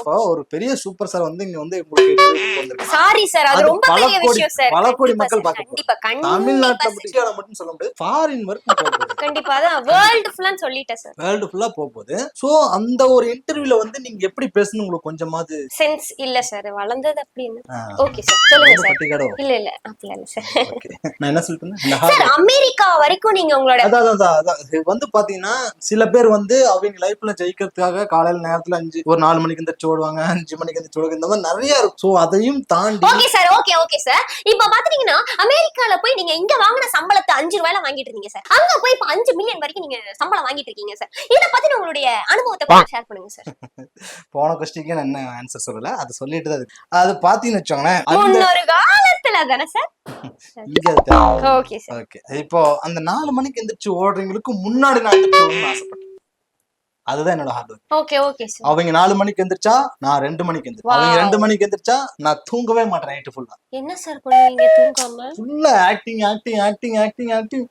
அப்போ ஒரு பெரிய சூப்பர் ஸ்டார் வந்து இங்க வந்து உங்களுக்கு சாரி சார், அது ரொம்ப பெரிய விஷயம் சார். பல கோடி மக்கள் கண்டிப்பா பார்க்க தமிழ்நாட்டுல மட்டும் சொல்ல முடியாது, ஃபாரின் வரைக்கும் போகுது. கண்டிப்பா அதான் வேர்ல்ட் ஃபுல்லா சொல்லிட்டேன் சார். வேர்ல்ட் ஃபுல்லா போகுது. சோ அந்த ஒரு இன்டர்வியூல வந்து நீங்க எப்படி பேசணும் உங்களுக்கு கொஞ்சமாவது சென்ஸ் இல்ல சார், வளர்ந்தது அப்படின்னு. ஓகே சார், சொல்லுங்க சார். இல்ல இல்ல அப்படி இல்ல சார். ஓகே, நான் என்ன சொல்லிட்டேன் சார், அமெரிக்கா வரைக்கும் நீங்க உங்களோட அதான் வந்து பாத்தீங்கன்னா சில பேர் வந்து அவங்க லைஃப்ல ஜெயிக்கிறதுக்காக காலையில நேரத்துல 4 மணிக்கு எந்திரிச்சு ஓடுவாங்க, 5 மணிக்கு எந்திரிச்சு ஓடுவாங்க, இந்த மாதிரி நிறைய இருக்கும். சோ அதையும் தாண்டி ஓகே சார், ஓகே சார். இப்ப பாத்தீங்கன்னா அமெரிக்கால போய் நீங்க இங்க வாங்கின சம்பளத்தை 5 ரூபாயில வாங்கிட்டு இருந்தீங்க சார். அங்க போய் இப்ப 5 மில்லியன் வரைக்கும் நீங்க சம்பளம் வாங்கிட்டு இருக்கீங்க சார். இத பத்தி உங்களுடைய அனுபவத்தை ஷேர் பண்ணுங்க சார். போன கொஸ்டினுக்கு நான் என்ன ஆன்சர் சொல்லல, அது சொல்லிட்டு தான் அது பாத்தீங்கன்னு வச்சோங்களேன், முன்னொரு காலத்துல தானே சார். Okay sir. ஓகே, இப்போ அந்த 4 மணிக்கு எந்திரிச்சு ஓடுறவங்களுக்கு முன்னாடி நான் எந்திரிச்சு ஆசைப்பட்டேன். அதுதான் என்னோட ஹார்ட் ஒர்க். Okay sir. அவங்க 4 மணிக்கு எந்திரிச்சா நான் 2 மணிக்கு எந்திரிச்சேன். அவங்க 2 மணிக்கு எந்திரிச்சா நான் தூங்கவே மாட்டேன் நைட் ஃபுல்லா. என்ன சார் பண்ணுவீங்க தூங்காம? ஃபுல்லா ஆக்டிங்